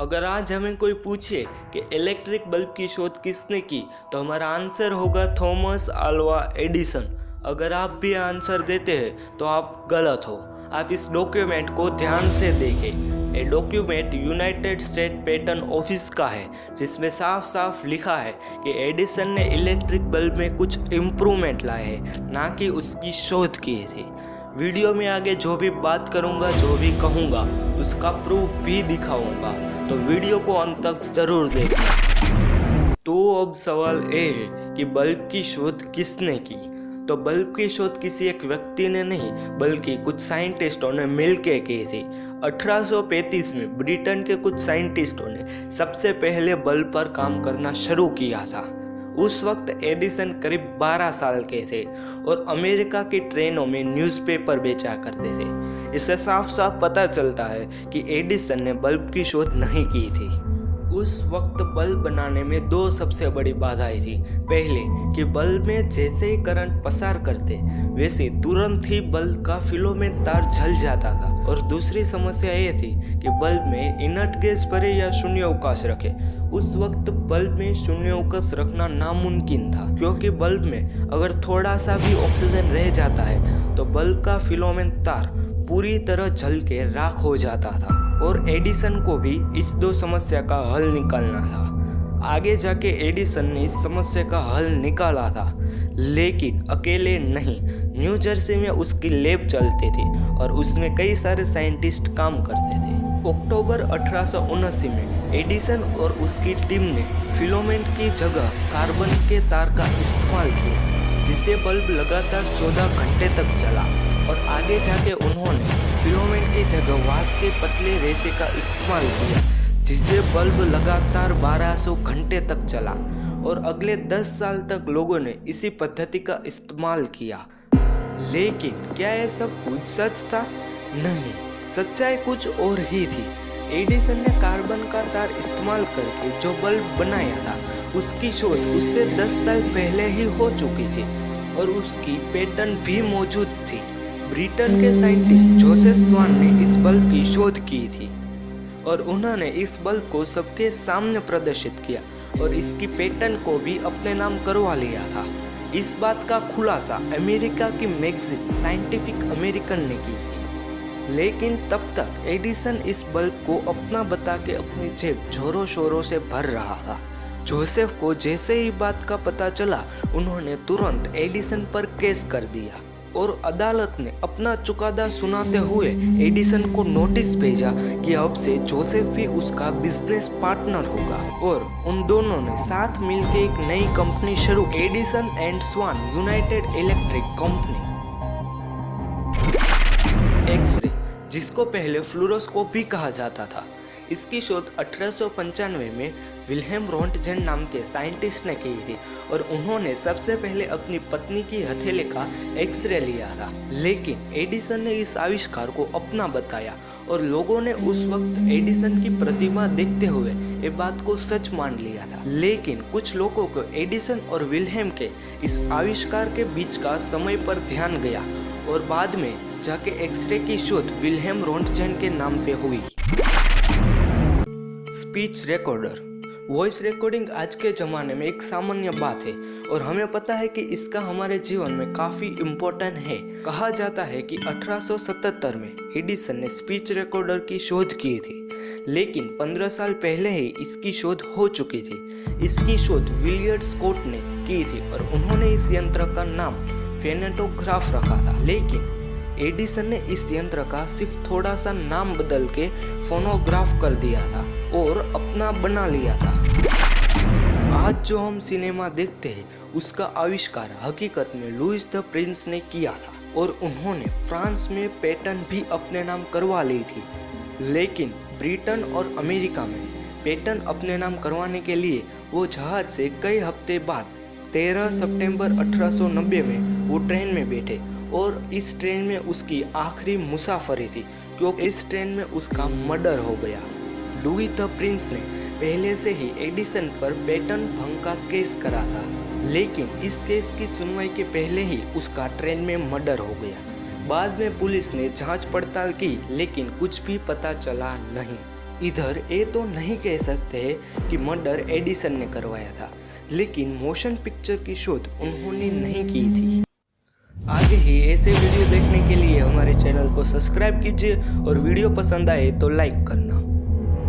अगर आज हमें कोई पूछे कि इलेक्ट्रिक बल्ब की शोध किसने की तो हमारा आंसर होगा थॉमस अल्वा एडिसन। अगर आप भी आंसर देते हैं तो आप गलत हो। आप इस डॉक्यूमेंट को ध्यान से देखें। ये document United state patent office का है, जिसमें साफ साफ लिखा है कि एडिसन ने इलेक्ट्रिक बल्ब में कुछ इम्प्रूवमेंट लाए हैं, ना कि उसकी शोध की थी। वीडियो में आगे जो भी बात करूंगा, जो भी कहूंगा, उसका प्रूफ भी दिखाऊंगा, तो वीडियो को अंत तक जरूर देखना। तो अब सवाल ये है कि बल्ब की शोध किसने की? तो बल्ब की शोध किसी एक व्यक्ति ने नहीं, बल्कि कुछ साइंटिस्टों ने मिलकर की थी। 1835 में ब्रिटेन के कुछ साइंटिस्टों ने सबसे पहले बल्ब पर काम करना शुरू किया था। उस वक्त एडिसन करीब 12 साल के थे और अमेरिका की ट्रेनों में न्यूज़पेपर बेचा करते थे। इससे साफ साफ पता चलता है कि एडिसन ने बल्ब की शोध नहीं की थी। उस वक्त बल्ब बनाने में दो सबसे बड़ी बाधाएं थी। पहले कि बल्ब में जैसे ही करंट पसार करते वैसे तुरंत ही बल्ब का फिलामेंट तार जल जाता था, और दूसरी समस्या ये थी कि बल्ब में इनर्ट गैस भरे या शून्यावकाश रखे। उस वक्त बल्ब में शून्यावकाश रखना नामुमकिन था, क्योंकि बल्ब में अगर थोड़ा सा भी ऑक्सीजन रह जाता है तो बल्ब का फिलामेंट तार पूरी तरह जल के राख हो जाता था। और एडिसन को भी इस दो समस्या का हल निकालना था। आगे जाके एडिसन ने इस समस्या का हल निकाला था, लेकिन अकेले नहीं। न्यू जर्सी में उसकी लैब चलती थी और उसमें कई सारे साइंटिस्ट काम करते थे। अक्टूबर 1879 में एडिसन और उसकी टीम ने फिलामेंट की जगह कार्बन के तार का इस्तेमाल किया, जिससे बल्ब लगातार 14 घंटे तक चला। और आगे जाके उन्होंने फिलामेंट की जगह वांस के पतले रेशे का इस्तेमाल किया, जिससे बल्ब लगातार 1200 घंटे तक चला। और अगले 10 साल तक लोगों ने इसी पद्धति का इस्तेमाल किया। लेकिन क्या यह सब कुछ सच था? नहीं, सच्चाई कुछ और ही थी। एडिसन ने कार्बन का तार इस्तेमाल करके जो बल्ब बनाया था, उसकी शोध उससे 10 साल पहले ही हो चुकी थी और उसकी पेटेंट भी मौजूद थी। ब्रिटेन के साइंटिस्ट जोसेफ स्वान ने इस बल्ब की शोध की थी और उन्होंने इस बल्ब को सबके सामने प्रदर्शित किया और इसकी पेटेंट को भी अपने नाम करवा लिया था। इस बात का खुलासा अमेरिका की मैगजीन साइंटिफिक अमेरिकन ने की थी। लेकिन तब तक एडिसन इस बल्ब को अपना बता के अपनी जेब जोरों शोरों से भर रहा था। जोसेफ को जैसे ही बात का पता चला, उन्होंने तुरंत एडिसन पर केस कर दिया और अदालत ने अपना चुकादा सुनाते हुए एडिसन को नोटिस भेजा कि अब से जोसेफ भी उसका बिजनेस पार्टनर होगा। और उन दोनों ने साथ मिलकर एक नई कंपनी शुरू की, Edison and Swan United Electric Company. X ray, जिसको पहले फ्लोरोस्कोप भी कहा जाता था, इसकी शोध 1895 में विल्हेम रोंटगेन नाम के साइंटिस्ट ने की थी और उन्होंने सबसे पहले अपनी पत्नी की हथेली का एक्सरे लिया था। लेकिन एडिसन ने इस आविष्कार को अपना बताया और लोगों ने उस वक्त एडिसन की प्रतिभा देखते हुए ये बात को सच मान लिया था। लेकिन कुछ लोगों को एडिसन और विल्हेम के इस आविष्कार के बीच का समय पर ध्यान गया और बाद में जाके एक्सरे की शोध विल्हेम रोंटगेन के नाम पे हुई। स्पीच रिकॉर्डर, वॉइस रिकॉर्डिंग आज के ज़माने में एक सामान्य बात है और हमें पता है कि इसका हमारे जीवन में काफ़ी इम्पोर्टेंट है। कहा जाता है कि 1877 में एडिसन ने स्पीच रिकॉर्डर की शोध की थी, लेकिन 15 साल पहले ही इसकी शोध हो चुकी थी। इसकी शोध विलियम स्कॉट ने की थी और उन्होंने इस यंत्र का नाम फेनेटोग्राफ रखा था। लेकिन एडिसन ने इस यंत्र का सिर्फ थोड़ा सा नाम बदल के फोनोग्राफ कर दिया था और अपना बना लिया था। आज जो हम सिनेमा देखते हैं, उसका आविष्कार हकीकत में लुइस द प्रिंस ने किया था और उन्होंने फ्रांस में पेटेंट भी अपने नाम करवा ली थी। लेकिन ब्रिटेन और अमेरिका में पेटेंट अपने नाम करवाने के लिए वो जहाज से कई हफ्ते बाद 13 सितंबर 1890 में वो ट्रेन में बैठे और इस ट्रेन में उसकी आखिरी मुसाफरी थी, क्योंकि इस ट्रेन में उसका मर्डर हो गया। लुई द प्रिंस ने पहले से ही एडिसन पर पेटेंट भंग का केस करा था, लेकिन इस केस की सुनवाई के पहले ही उसका ट्रेन में मर्डर हो गया। बाद में पुलिस ने जांच पड़ताल की, लेकिन कुछ भी पता चला नहीं। इधर ये तो नहीं कह सकते कि मर्डर एडिसन ने करवाया था, लेकिन मोशन पिक्चर की शोध उन्होंने नहीं की थी। आगे ही ऐसे वीडियो देखने के लिए हमारे चैनल को सब्सक्राइब कीजिए और वीडियो पसंद आए तो लाइक करना।